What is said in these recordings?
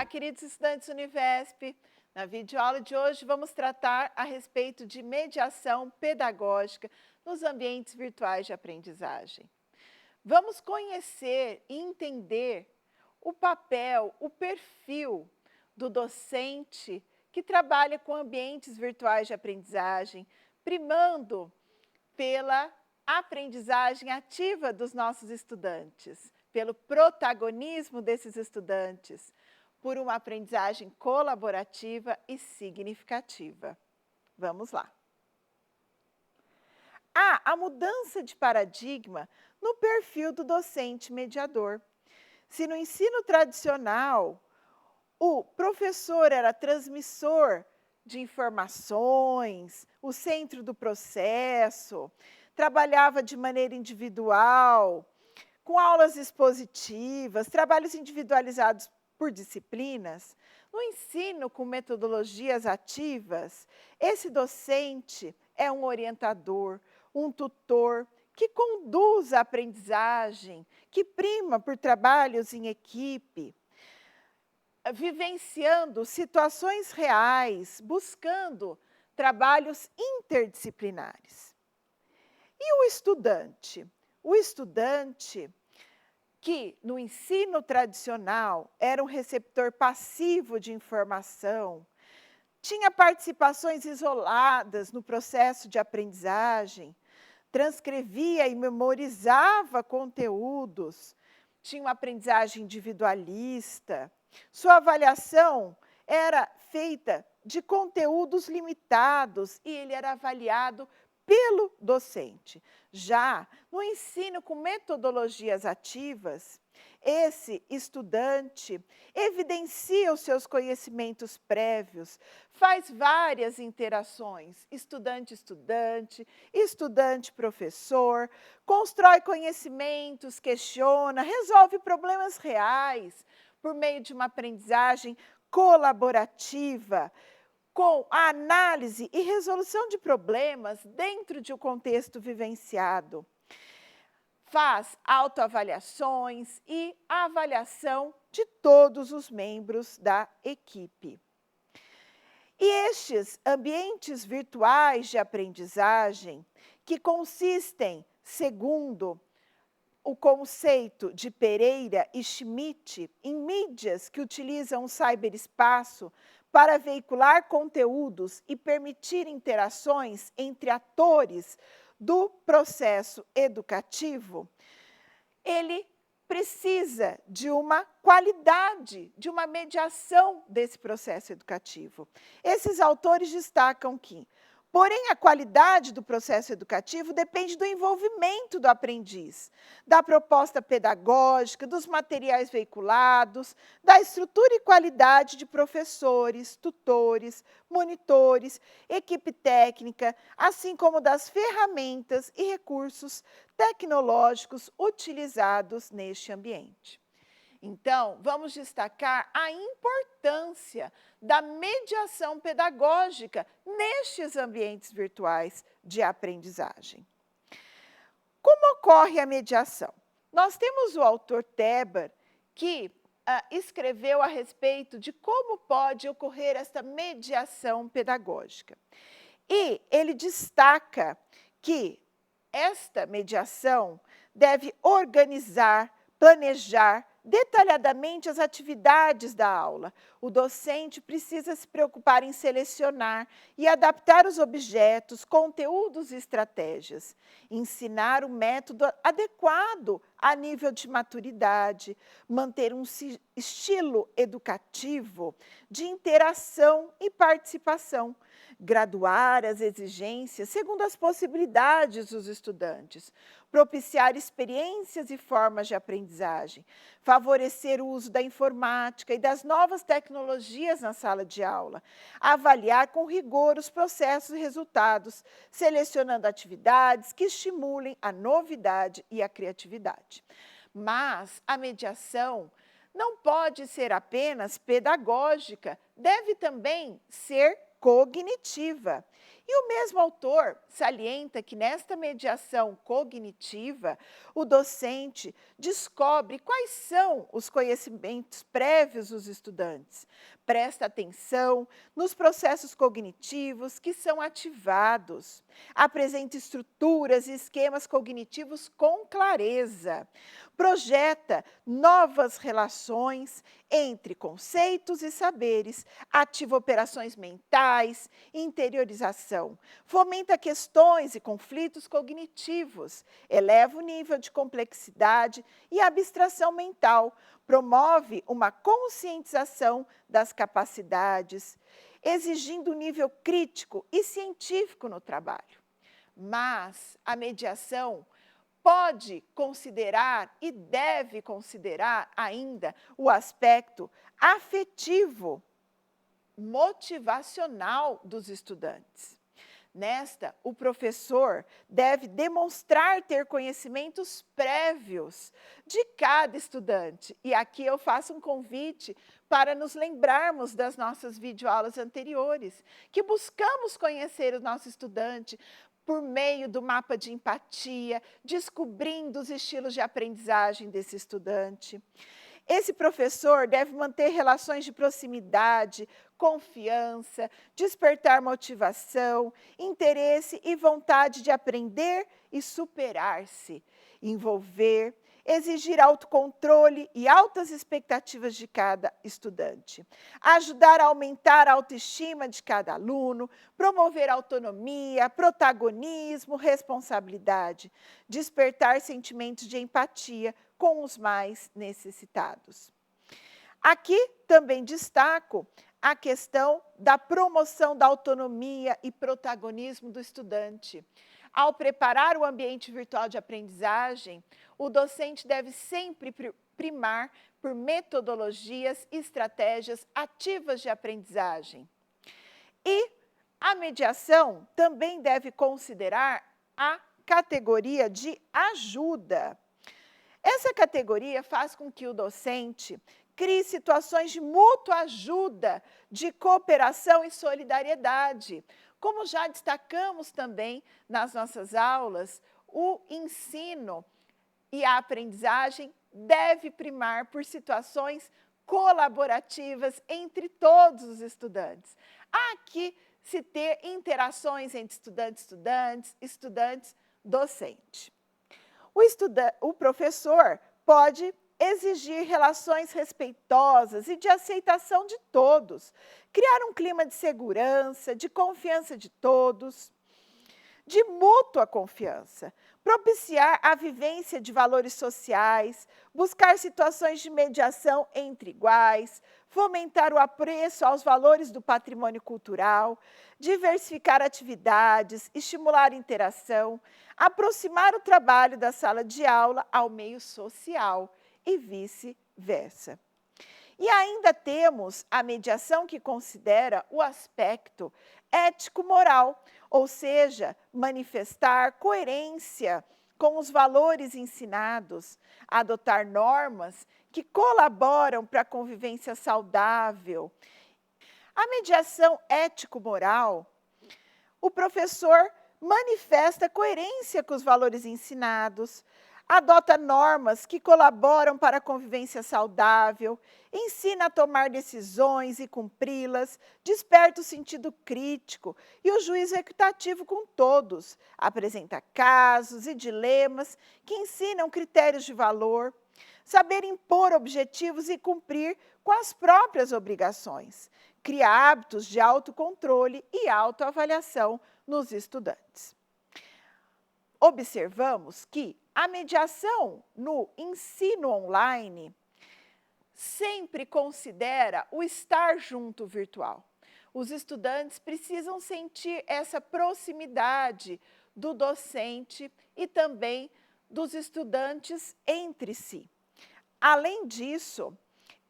queridos estudantes da Univesp! Na videoaula de hoje vamos tratar a respeito de mediação pedagógica nos ambientes virtuais de aprendizagem. Vamos conhecer e entender o papel, o perfil do docente que trabalha com ambientes virtuais de aprendizagem, primando pela aprendizagem ativa dos nossos estudantes, pelo protagonismo desses estudantes, por uma aprendizagem colaborativa e significativa. Vamos lá. Há a mudança de paradigma no perfil do docente mediador. Se no ensino tradicional o professor era transmissor de informações, o centro do processo, trabalhava de maneira individual, com aulas expositivas, trabalhos individualizados por disciplinas, no ensino com metodologias ativas, esse docente é um orientador, um tutor que conduz a aprendizagem, que prima por trabalhos em equipe, vivenciando situações reais, buscando trabalhos interdisciplinares. E o estudante? O estudante que no ensino tradicional era um receptor passivo de informação, tinha participações isoladas no processo de aprendizagem, transcrevia e memorizava conteúdos, tinha uma aprendizagem individualista, sua avaliação era feita de conteúdos limitados e ele era avaliado pelo docente. Já no ensino com metodologias ativas, esse estudante evidencia os seus conhecimentos prévios, faz várias interações, estudante-estudante, estudante-professor, constrói conhecimentos, questiona, resolve problemas reais por meio de uma aprendizagem colaborativa, com a análise e resolução de problemas dentro de um contexto vivenciado. Faz autoavaliações e avaliação de todos os membros da equipe. E estes ambientes virtuais de aprendizagem, que consistem, segundo o conceito de Pereira e Schmidt, em mídias que utilizam o cyberespaço para veicular conteúdos e permitir interações entre atores do processo educativo, ele precisa de uma qualidade, de uma mediação desse processo educativo. Esses autores destacam que, porém, a qualidade do processo educativo depende do envolvimento do aprendiz, da proposta pedagógica, dos materiais veiculados, da estrutura e qualidade de professores, tutores, monitores, equipe técnica, assim como das ferramentas e recursos tecnológicos utilizados neste ambiente. Então, vamos destacar a importância da mediação pedagógica nestes ambientes virtuais de aprendizagem. Como ocorre a mediação? Nós temos o autor Teber, que escreveu a respeito de como pode ocorrer esta mediação pedagógica. E ele destaca que esta mediação deve organizar, planejar detalhadamente as atividades da aula. O docente precisa se preocupar em selecionar e adaptar os objetos, conteúdos e estratégias. Ensinar o método adequado a nível de maturidade, manter um estilo educativo de interação e participação, graduar as exigências segundo as possibilidades dos estudantes, propiciar experiências e formas de aprendizagem, favorecer o uso da informática e das novas tecnologias na sala de aula, avaliar com rigor os processos e resultados, selecionando atividades que estimulem a novidade e a criatividade. Mas a mediação não pode ser apenas pedagógica, deve também ser cognitiva. E o mesmo autor salienta que nesta mediação cognitiva, o docente descobre quais são os conhecimentos prévios dos estudantes, presta atenção nos processos cognitivos que são ativados, apresenta estruturas e esquemas cognitivos com clareza, projeta novas relações entre conceitos e saberes, ativa operações mentais, interiorização, fomenta questões e conflitos cognitivos, eleva o nível de complexidade e abstração mental, promove uma conscientização das capacidades, exigindo um nível crítico e científico no trabalho. Mas a mediação pode considerar e deve considerar ainda o aspecto afetivo, motivacional dos estudantes. Nesta, o professor deve demonstrar ter conhecimentos prévios de cada estudante. E aqui eu faço um convite para nos lembrarmos das nossas videoaulas anteriores, que buscamos conhecer o nosso estudante por meio do mapa de empatia, descobrindo os estilos de aprendizagem desse estudante. Esse professor deve manter relações de proximidade, confiança, despertar motivação, interesse e vontade de aprender e superar-se, envolver, exigir autocontrole e altas expectativas de cada estudante, ajudar a aumentar a autoestima de cada aluno, promover autonomia, protagonismo, responsabilidade, despertar sentimentos de empatia com os mais necessitados. Aqui também destaco a questão da promoção da autonomia e protagonismo do estudante. Ao preparar o ambiente virtual de aprendizagem, o docente deve sempre primar por metodologias e estratégias ativas de aprendizagem. E a mediação também deve considerar a categoria de ajuda. Essa categoria faz com que o docente crie situações de mútua ajuda, de cooperação e solidariedade. Como já destacamos também nas nossas aulas, o ensino e a aprendizagem deve primar por situações colaborativas entre todos os estudantes. Há aqui se ter interações entre estudantes, estudante-docente. O professor pode exigir relações respeitosas e de aceitação de todos, criar um clima de segurança, de confiança de todos, de mútua confiança, propiciar a vivência de valores sociais, buscar situações de mediação entre iguais, fomentar o apreço aos valores do patrimônio cultural, diversificar atividades, estimular a interação, aproximar o trabalho da sala de aula ao meio social e vice-versa. E ainda temos a mediação que considera o aspecto ético-moral, ou seja, manifestar coerência com os valores ensinados, adotar normas que colaboram para a convivência saudável. A mediação ético-moral, o professor manifesta coerência com os valores ensinados, adota normas que colaboram para a convivência saudável, ensina a tomar decisões e cumpri-las, desperta o sentido crítico e o juízo equitativo com todos, apresenta casos e dilemas que ensinam critérios de valor, saber impor objetivos e cumprir com as próprias obrigações, cria hábitos de autocontrole e autoavaliação nos estudantes. Observamos que a mediação no ensino online sempre considera o estar junto virtual. Os estudantes precisam sentir essa proximidade do docente e também dos estudantes entre si. Além disso,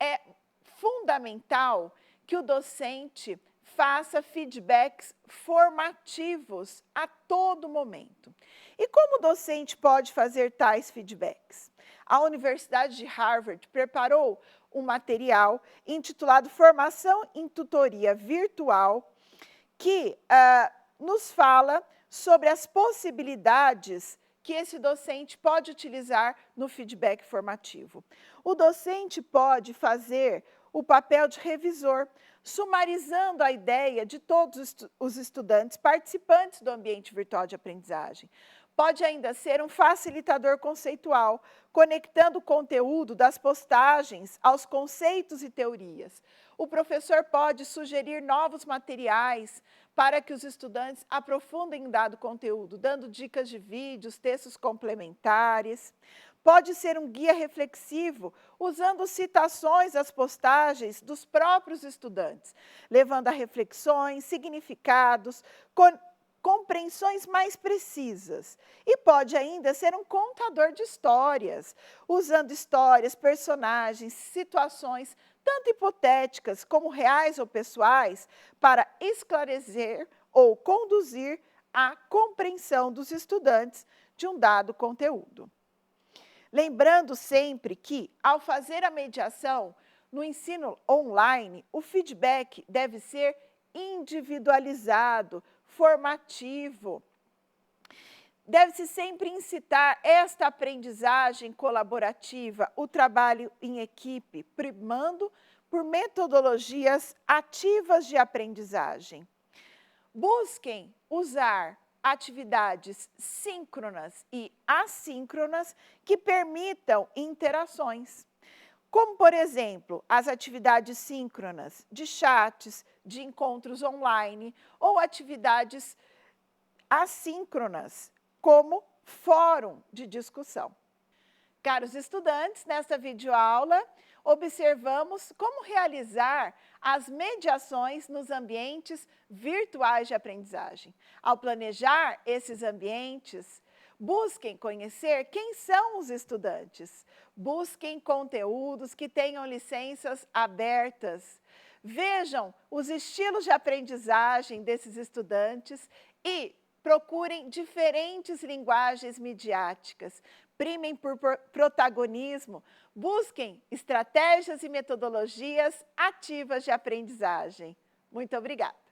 é fundamental que o docente faça feedbacks formativos a todo momento. E como o docente pode fazer tais feedbacks? A Universidade de Harvard preparou um material intitulado Formação em Tutoria Virtual, que nos fala sobre as possibilidades que esse docente pode utilizar no feedback formativo. O docente pode fazer o papel de revisor, sumarizando a ideia de todos os estudantes participantes do ambiente virtual de aprendizagem. Pode ainda ser um facilitador conceitual, conectando o conteúdo das postagens aos conceitos e teorias. O professor pode sugerir novos materiais para que os estudantes aprofundem dado conteúdo, dando dicas de vídeos, textos complementares. Pode ser um guia reflexivo, usando citações às postagens dos próprios estudantes, levando a reflexões, significados, compreensões mais precisas. E pode ainda ser um contador de histórias, usando histórias, personagens, situações, tanto hipotéticas como reais ou pessoais, para esclarecer ou conduzir a compreensão dos estudantes de um dado conteúdo. Lembrando sempre que, ao fazer a mediação no ensino online, o feedback deve ser individualizado, formativo. Deve-se sempre incitar esta aprendizagem colaborativa, o trabalho em equipe, primando por metodologias ativas de aprendizagem. Busquem usar atividades síncronas e assíncronas que permitam interações, como, por exemplo, as atividades síncronas de chats, de encontros online ou atividades assíncronas, como fórum de discussão. Caros estudantes, nesta videoaula, observamos como realizar as mediações nos ambientes virtuais de aprendizagem. Ao planejar esses ambientes, busquem conhecer quem são os estudantes. Busquem conteúdos que tenham licenças abertas. Vejam os estilos de aprendizagem desses estudantes e procurem diferentes linguagens midiáticas. Primem por protagonismo, busquem estratégias e metodologias ativas de aprendizagem. Muito obrigada!